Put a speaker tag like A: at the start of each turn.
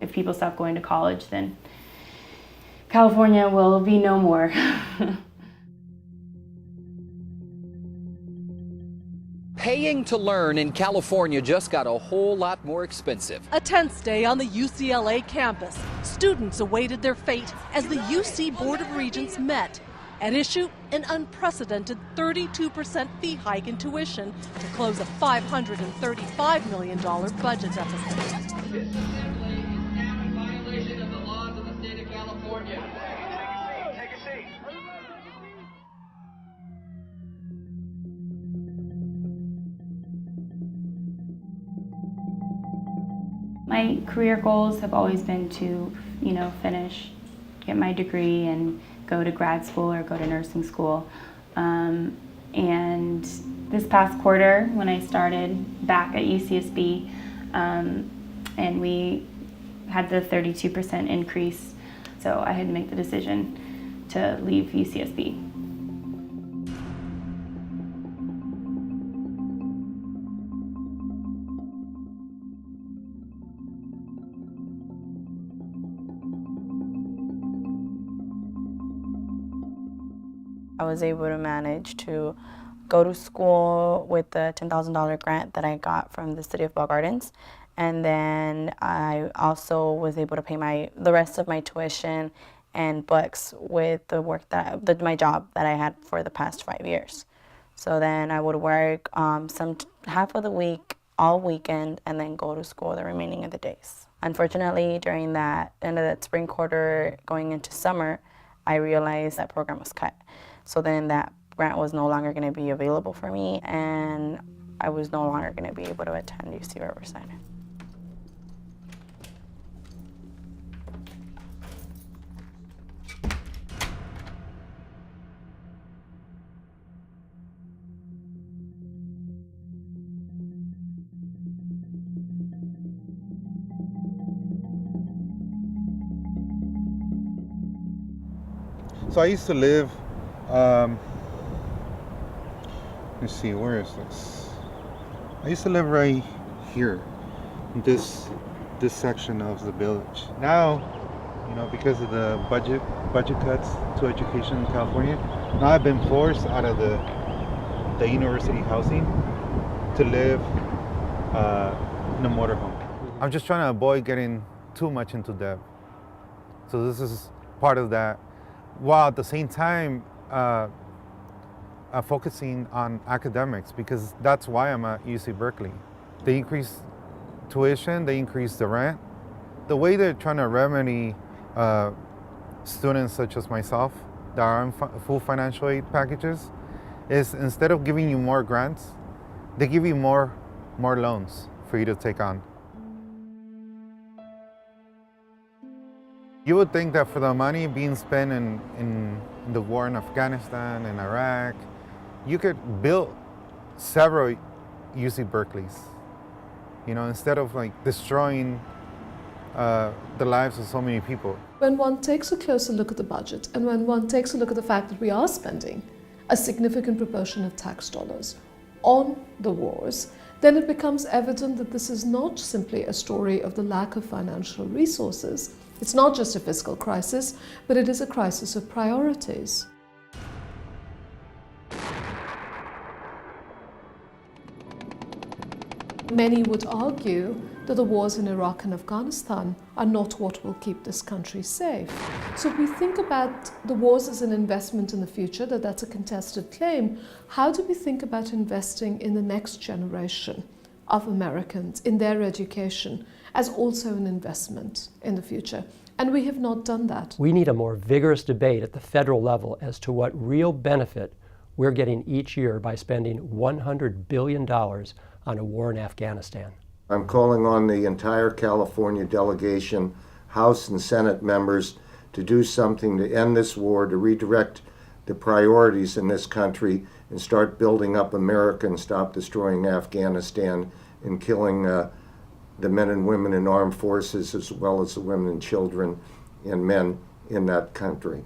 A: If people stop going to college, then California will be no more.
B: Paying to learn in California just got a whole lot more expensive.
C: A tense day on the UCLA campus. Students awaited their fate as the UC Board of Regents met. At issue, an unprecedented 32% fee hike in tuition to close a $535 million budget deficit.
D: This assembly is now in violation of the laws of the state of California. Take a seat.
A: My career goals have always been to, finish, get my degree and go to grad school or go to nursing school. And this past quarter, when I started back at UCSB, and we had the 32% increase, so I had to make the decision to leave UCSB.
E: I was able to manage to go to school with the $10,000 grant that I got from the City of Bell Gardens. And then I also was able to pay the rest of my tuition and books with the work my job that I had for the past 5 years. So then I would work half of the week, all weekend, and then go to school the remaining of the days. Unfortunately, during that end of that spring quarter going into summer, I realized that program was cut. So then that grant was no longer going to be available for me, and I was no longer going to be able to attend UC Riverside.
F: So I used to live, let's see, where is this? I used to live right here, in this section of the village. Now, because of the budget cuts to education in California, now I've been forced out of the university housing to live in a motorhome. I'm just trying to avoid getting too much into debt. So this is part of that, while at the same time focusing on academics, because that's why I'm at UC Berkeley. They increase tuition, they increase the rent. The way they're trying to remedy students such as myself that are on full financial aid packages is, instead of giving you more grants, they give you more loans for you to take on. You would think that for the money being spent in the war in Afghanistan and Iraq, you could build several UC Berkeleys, instead of destroying the lives of so many people.
G: When one takes a closer look at the budget, and when one takes a look at the fact that we are spending a significant proportion of tax dollars on the wars, then it becomes evident that this is not simply a story of the lack of financial resources. It's not just a fiscal crisis, but it is a crisis of priorities. Many would argue that the wars in Iraq and Afghanistan are not what will keep this country safe. So if we think about the wars as an investment in the future, that's a contested claim, how do we think about investing in the next generation of Americans, in their education, as also an investment in the future? And we have not done that.
H: We need a more vigorous debate at the federal level as to what real benefit we're getting each year by spending $100 billion on a war in Afghanistan.
I: I'm calling on the entire California delegation, House and Senate members, to do something to end this war, to redirect the priorities in this country and start building up America and stop destroying Afghanistan and killing the men and women in armed forces, as well as the women and children and men in that country.